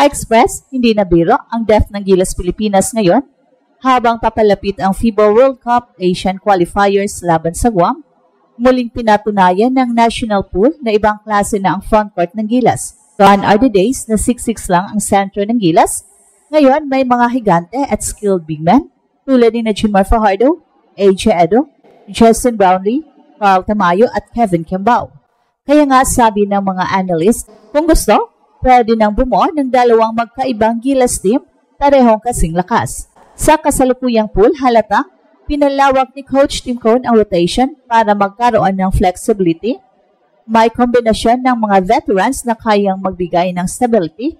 Ka-express, hindi na biro ang depth ng Gilas Pilipinas ngayon habang papalapit ang FIBA World Cup Asian Qualifiers laban sa Guam. Muling pinatunayan ng national pool na ibang klase na ang frontcourt ng Gilas. Gone are the days na 6'6 lang ang sentro ng Gilas. Ngayon, may mga higante at skilled big men tulad ni Junmar Fajardo, AJ Edo, Justin Brownlee, Carl Tamayo at Kevin Kimbao. Kaya nga sabi ng mga analyst, kung gusto, pwede nang bumuo ng dalawang magkaibang Gilas team parehong kasing lakas. Sa kasalukuyang pool, halata, pinalawak ni Coach Tim Cone ang rotation para magkaroon ng flexibility. May kombinasyon ng mga veterans na kayang magbigay ng stability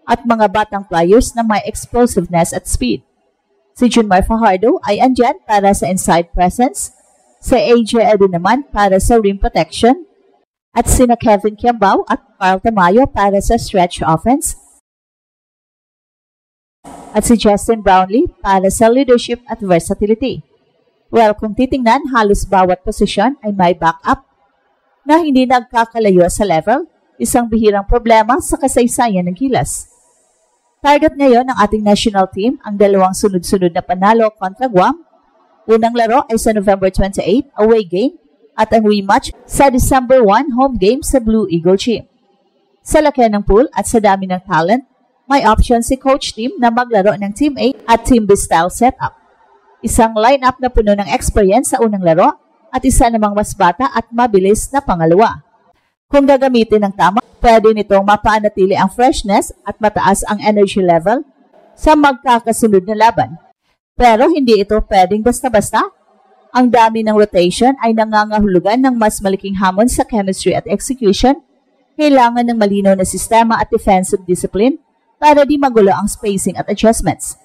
at mga batang players na may explosiveness at speed. Si Junmar Fajardo ay andyan para sa inside presence, si AJ Edo naman para sa rim protection, at sina Kevin Kimbao at Carl Tamayo para sa stretch offense, at si Justin Brownlee para sa leadership at versatility. Well, kung titingnan, halos bawat posisyon ay may backup na hindi nagkakalayo sa level, isang bihirang problema sa kasaysayan ng Gilas. Target ngayon ng ating national team ang dalawang sunod-sunod na panalo kontra Guam. Unang laro ay sa November 28 away game at ang rematch sa December 1 home game sa Blue Eagle Gym. Sa laki ng pool at sa dami ng talent, may option si Coach Tim na maglaro ng Team A at Team B style setup. Isang lineup na puno ng experience sa unang laro at isa namang mas bata at mabilis na pangalawa. Kung gagamitin ng tama, pwede nitong mapanatili ang freshness at mataas ang energy level sa magkakasunod na laban. Pero hindi ito pwedeng basta-basta. Ang dami ng rotation ay nangangahulugan ng mas malaking hamon sa chemistry at execution. Kailangan ng malinaw na sistema at defensive discipline para di magulo ang spacing at adjustments.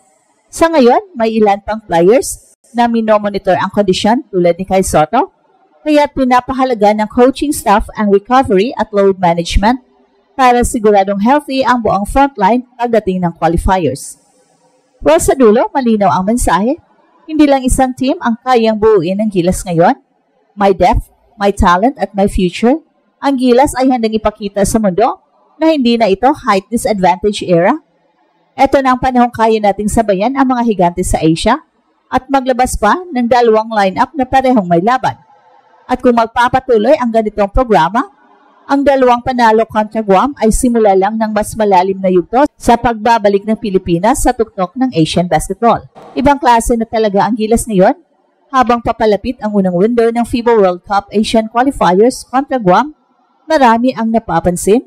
Sa ngayon, may ilan pang players na minomonitor ang kondisyon tulad ni Kai Soto, kaya pinapahalaga ng coaching staff ang recovery at load management para siguradong healthy ang buong frontline pagdating ng qualifiers. Well, sa dulo, malinaw ang mensahe. Hindi lang isang team ang kayang buuin ng Gilas ngayon. May depth, may talent at may future. Ang Gilas ay handang ipakita sa mundo na hindi na ito height disadvantage era. Ito na ang panahong kaya nating sabayan ang mga higante sa Asia at maglabas pa ng dalawang lineup na parehong may laban. At kung magpapatuloy ang ganitong programa, ang dalawang panalo kontra Guam ay simula lang ng mas malalim na yugto sa pagbabalik ng Pilipinas sa tuktok ng Asian basketball. Ibang klase na talaga ang Gilas ngayon habang papalapit ang unang window ng FIBA World Cup Asian Qualifiers kontra Guam. Marami ang napapansin.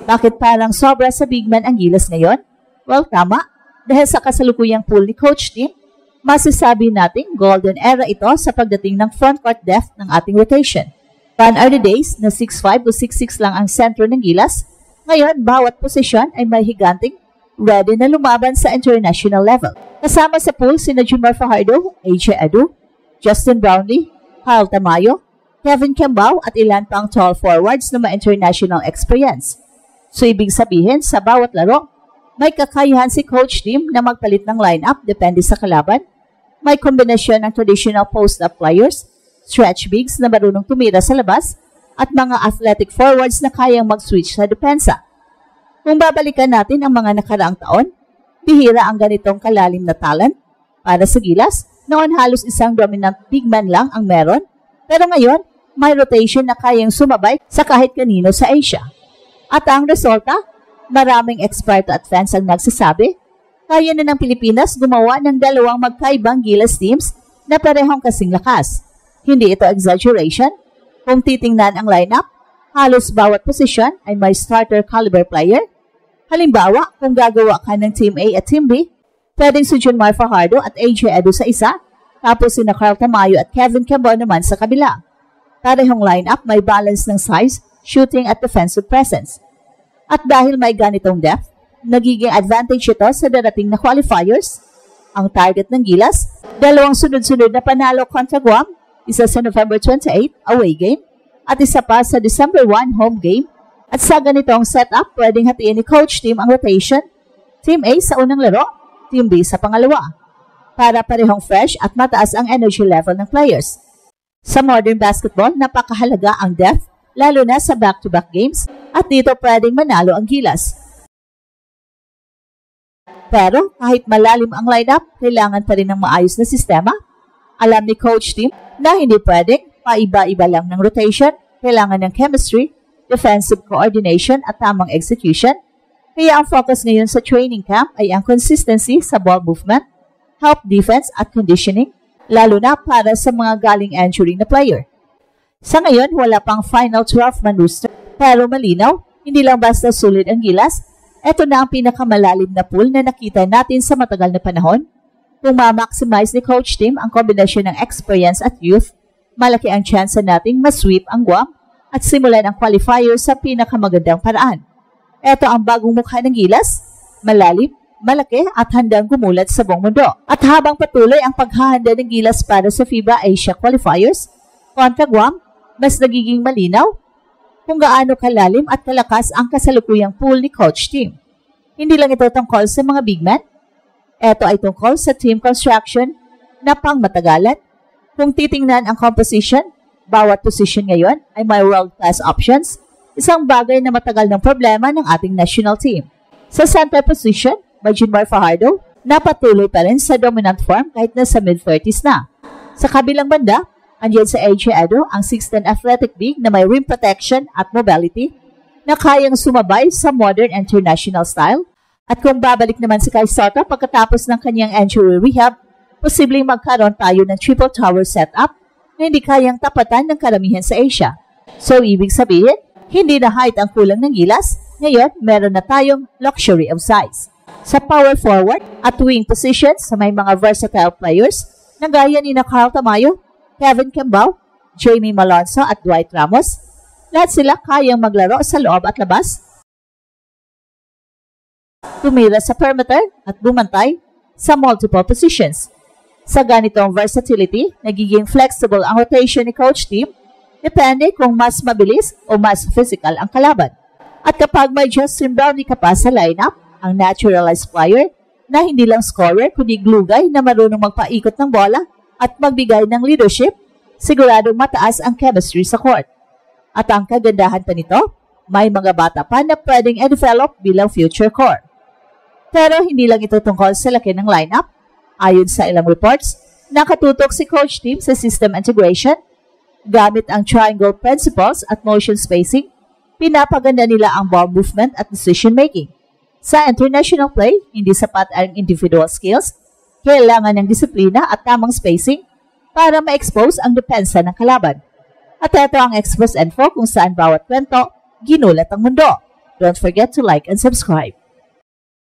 Bakit parang sobra sa big man ang Gilas ngayon? Well, tama. Dahil sa kasalukuyang pool ni Coach Tim, masasabi nating golden era ito sa pagdating ng frontcourt depth ng ating rotation. Gone are the days na 6'5 o 6'6 lang ang sentro ng Gilas. Ngayon, bawat posisyon ay may higanting ready na lumaban sa international level. Kasama sa pool sina Junmar Fajardo, AJ Edo, Justin Brownlee, Carl Tamayo, Kevin Kimbao at ilan pang tall forwards na may international experience. So, ibig sabihin, sa bawat laro, may kakayahan si Coach Tim na magpalit ng lineup depende sa kalaban. May kombinasyon ng traditional post-up players, stretch bigs na marunong tumira sa labas, at mga athletic forwards na kayang mag-switch sa depensa. Kung babalikan natin ang mga nakaraang taon, bihira ang ganitong kalalim na talent. Para sa Gilas, noon halos isang dominant big man lang ang meron, pero ngayon, may rotation na kayang sumabay sa kahit kanino sa Asia. At ang resulta, maraming eksperto at fans ang nagsasabi, kaya na ng Pilipinas gumawa ng dalawang magkaibang Gilas teams na parehong kasing lakas. Hindi ito exaggeration. Kung titingnan ang lineup, halos bawat posisyon ay may starter caliber player. Halimbawa, kung gagawa ka ng Team A at Team B, pwedeng si Junmar Fajardo at AJ Edo sa isa, tapos sina Carl Tamayo at Kevin Kimbao naman sa kabila. Parehong lineup may balance ng size, shooting at defensive presence. At dahil may ganitong depth, nagiging advantage ito sa darating na qualifiers. Ang target ng Gilas, dalawang sunod-sunod na panalo kontra Guam, isa sa November 28 away game at isa pa sa December 1 home game. At sa ganitong setup, pwedeng hatiin ni Coach Tim ang rotation. Team A sa unang laro, Team B sa pangalawa. Para parehong fresh at mataas ang energy level ng players. Sa modern basketball, napakahalaga ang depth lalo na sa back-to-back games at dito pwedeng manalo ang Gilas. Pero kahit malalim ang lineup, kailangan pa rin ng maayos na sistema. Alam ni Coach Tim na hindi pwedeng paiba-iba lang ng rotation, kailangan ng chemistry, defensive coordination at tamang execution. Kaya ang focus ngayon sa training camp ay ang consistency sa ball movement, help defense at conditioning, lalo na para sa mga galing injury na player. Sa ngayon, wala pang final 12-man roster, pero malinaw, hindi lang basta sulit ang Gilas. Ito na ang pinakamalalim na pool na nakita natin sa matagal na panahon. Kung ma-maximize ni Coach Tim ang kombinasyon ng experience at youth, malaki ang chance nating masweep ang Guam at simulan ang qualifier sa pinakamagandang paraan. Ito ang bagong mukha ng Gilas, malalim, malaki at handang gumulat sa buong mundo. At habang patuloy ang paghahanda ng Gilas para sa FIBA Asia Qualifiers, kontra Guam, mas nagiging malinaw kung gaano kalalim at kalakas ang kasalukuyang pool ni Coach Tim. Hindi lang ito tungkol sa mga big men, ito ay tungkol sa team construction na pangmatagalan. Kung titingnan ang composition, bawat position ngayon ay may world-class options, isang bagay na matagal ng problema ng ating national team. Sa center position, may Junmar Fajardo, na patuloy pa rin sa dominant form kahit na sa mid-30s na. Sa kabilang banda, andiyan sa AJ Edo, ang 6'10" athletic big na may rim protection at mobility na kayang sumabay sa modern international style. At kung babalik naman si Kai Sotto pagkatapos ng kanyang injury rehab, posibleng magkaroon tayo ng triple tower setup na hindi kayang tapatan ng karamihan sa Asia. So, ibig sabihin, hindi na height ang kulang ng Gilas, ngayon meron na tayong luxury of size. Sa power forward at wing positions sa may mga versatile players na gaya ni Carl Tamayo, Kevin Kembao, Jamie Malonzo at Dwight Ramos, lahat sila kayang maglaro sa loob at labas, tumira sa perimeter at bumantay sa multiple positions. Sa ganitong versatility, nagiging flexible ang rotation ni Coach Tim, depende kung mas mabilis o mas physical ang kalaban. At kapag may Justin Brownlee ka pa sa lineup, ang naturalized player na hindi lang scorer kundi glugay na marunong magpaikot ng bola at magbigay ng leadership, siguradong mataas ang chemistry sa court. At ang kagandahan pa nito, may mga bata pa na pwedeng i-develop bilang future core. Pero hindi lang ito tungkol sa laki ng lineup. Ayon sa ilang reports, nakatutok si Coach Tim sa system integration. Gamit ang triangle principles at motion spacing, pinapaganda nila ang ball movement at decision making. Sa international play, hindi sapat ang individual skills, kailangan ng disiplina at tamang spacing para ma-expose ang depensa ng kalaban. At ito ang Express Info kung saan bawat kwento, ginulat ang mundo. Don't forget to like and subscribe.